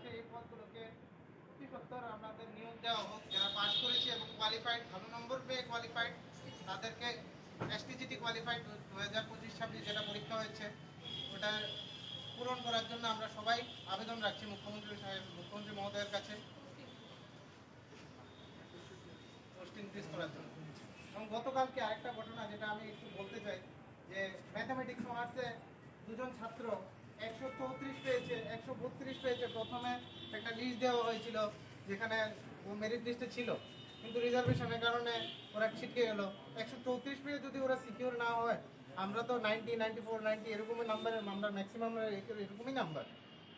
আছে এই পদগুলোকে অতি সত্বর আমাদের নিয়োগ দেওয়া হোক। যারা পাস করেছে এবং কোয়ালিফাইড, ভালো নম্বর পেয়ে কোয়ালিফাইড, তাদেরকে এসটিজিটি কোয়ালিফাইড 2025-26 যেটা পরীক্ষা হয়েছে ওটা পূরণ করার জন্য আমরা সবাই আবেদন রাখছি মুখ্যমন্ত্রী মহোদয়ের কাছে পোস্ট ইনক্রিজ করার জন্য। এবং গতকালকে আরেকটা ঘটনা যেটা আমি একটু বলতে চাই, যে ম্যাথামেটিক্স অনার্সে দুজন ছাত্র 134 পেয়েছে, 132 পেয়েছে। প্রথমে একটা লিস্ট দেওয়া হয়েছিল যেখানে ও মেরিট লিস্টে ছিল, কিন্তু রিজার্ভেশনের কারণে ওরা ছিটকে গেল। 134 পেয়ে যদি ওরা সিকিউর না হয়, আমরা তো 90, 94, 90 এরকমই নাম্বারে, আমরা ম্যাক্সিমাম এরকমই নাম্বার,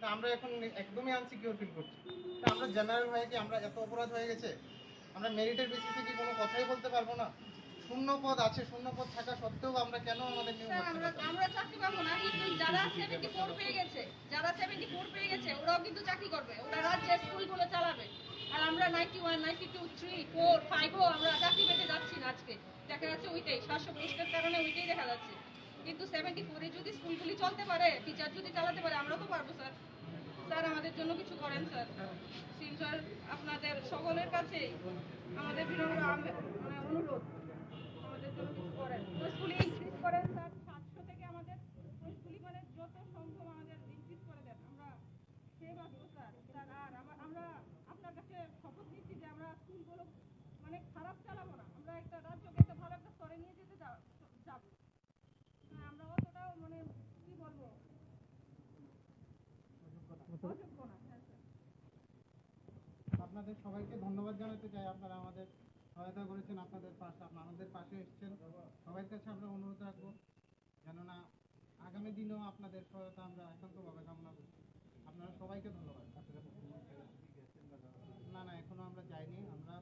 তা আমরা এখন একদমই আনসিকিউর ফিল করছি। তা আমরা জেনারেল হয়ে কি আমরা এত অপরাধ হয়ে গেছে? আমরা মেরিটের বেসিসে কি কোনো কথাই বলতে পারবো না? শূন্য পদ আছে, শূন্য পদ থাকা সত্ত্বেও আমরা কেন আমাদের নিয়ম আমরা চাকরি পাবো না? কিন্তু যারা 74 পেয়ে গেছে, ওরাও কিন্তু চাকরি করবে, ওরা রাজ্যের স্কুলগুলো চালাবে। আর আমরা 91, 92, 3, 4, 5ও আমরা চাকরি পেতে যাচ্ছি না। আজকে দেখা যাচ্ছে ওইটাই শ্বাসকষ্টের কারণে ওইটাই দেখা যাচ্ছে। কিন্তু 74-এ যদি স্কুলগুলি চলতে পারে, টিচার যদি চালাতে পারে, আমরা তো পারবো স্যার। স্যার আমাদের জন্য কিছু করেন স্যার। স্যার আপনাদের সকলের কাছে আমাদের বিনম্র অনুরোধ, আমাদের জন্য কিছু করেন। স্কুলে ইনক্রিজ করেন স্যার, 700 থেকে আমাদের স্কুলে মানে যত সম্ভব আমাদের ইনক্রিজ করে দেন। আমরা সে বাঁচবো স্যার। স্যার আর আমরা আপনার কাছে শপথ নিচ্ছি যে আমরা স্কুলগুলো মানে খারাপ চালাবো না। আমরা একটা রাজ্যকে একটা ভালো একটা স্তরে নিয়ে যেতে যাবো। আমরা অতটাও মানে কি বলবো, অযোগ্য না। আপনাদের সবাইকে ধন্যবাদ জানাতে চাই। আপনারা আমাদের সহায়তা করেছেন, আমাদের পাশে এসেছেন। সবার কাছে আমরা অনুরোধ রাখবো কেননা আগামী দিনেও আপনাদের সহায়তা আমরা একান্তভাবে কামনা করি। আপনারা সবাইকে ধন্যবাদ। না এখনো আমরা যাইনি। আমরা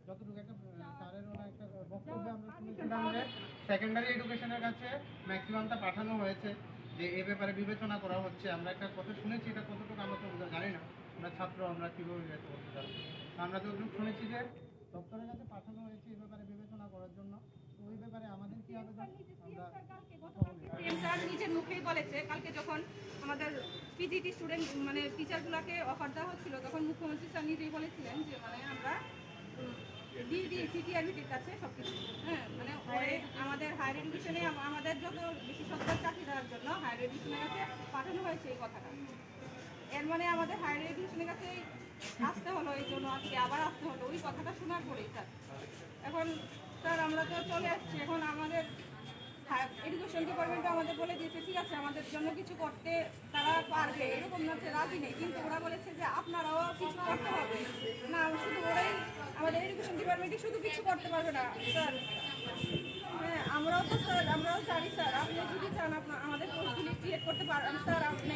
যতটুকু একটা স্যারেরও একটা বক্তব্যে আমরা শুনেছিলাম যে সেকেন্ডারি এডুকেশনের কাছে ম্যাক্সিমামটা পাঠানো হয়েছে, যে এ ব্যাপারে বিবেচনা করা হচ্ছে। আমরা একটা কথা শুনেছি, এটা কতটুকু আমরা তো জানি না, আমরা ছাত্র, আমরা কীভাবে যেতে বলতে পারবো। আমরা যতটুকু শুনেছি যে দপ্তরের কাছে পাঠানো হয়েছে এই ব্যাপারে বিবেচনা করার জন্য। তো ওই ব্যাপারে আমাদের কি আবেদন, স্যার নিজের মুখেই বলেছে, কালকে যখন আমাদের পিজিটি স্টুডেন্ট মানে টিচারগুলোকে অফার দেওয়া হচ্ছিল, তখন মুখ্যমন্ত্রী স্যার নিজেই বলেছিলেন যে মানে আমরা দিয়ে দিয়েছি টিআরবিটির কাছে সব কিছু। হ্যাঁ, মানে আমাদের হায়ার এডুকেশনে আমাদের যত বেশি সরকার চাকরি দেওয়ার জন্য হায়ার এডুকেশনের কাছে পাঠানো হয়েছে এই কথাটা। এর মানে আমাদের হায়ার এডুকেশনের কাছে আসতে হলো, এই জন্য আজকে আবার আসতে হলো ওই কথাটা শোনার পরেই স্যার। এখন স্যার আমরা তো চলে আসছি, এখন আমাদের এডুকেশন ডিপার্টমেন্টও আমাদের বলে দিয়েছে ঠিক আছে আমাদের জন্য কিছু করতে তারা পারবে, এরকম না যে রাজি নেই, কিন্তু ওরা বলেছে যে আপনারাও কিছু করতে হবে না। শুধু ওরাই আমাদের এডুকেশন ডিপার্টমেন্টে শুধু কিছু করতে পারবে না স্যার। হ্যাঁ, আমরাও তো স্যার, আমরাও জানি স্যার, আপনি যদি চান আমাদের পোস্টগুলি ক্রিয়েট করতে পারেন স্যার। আপনি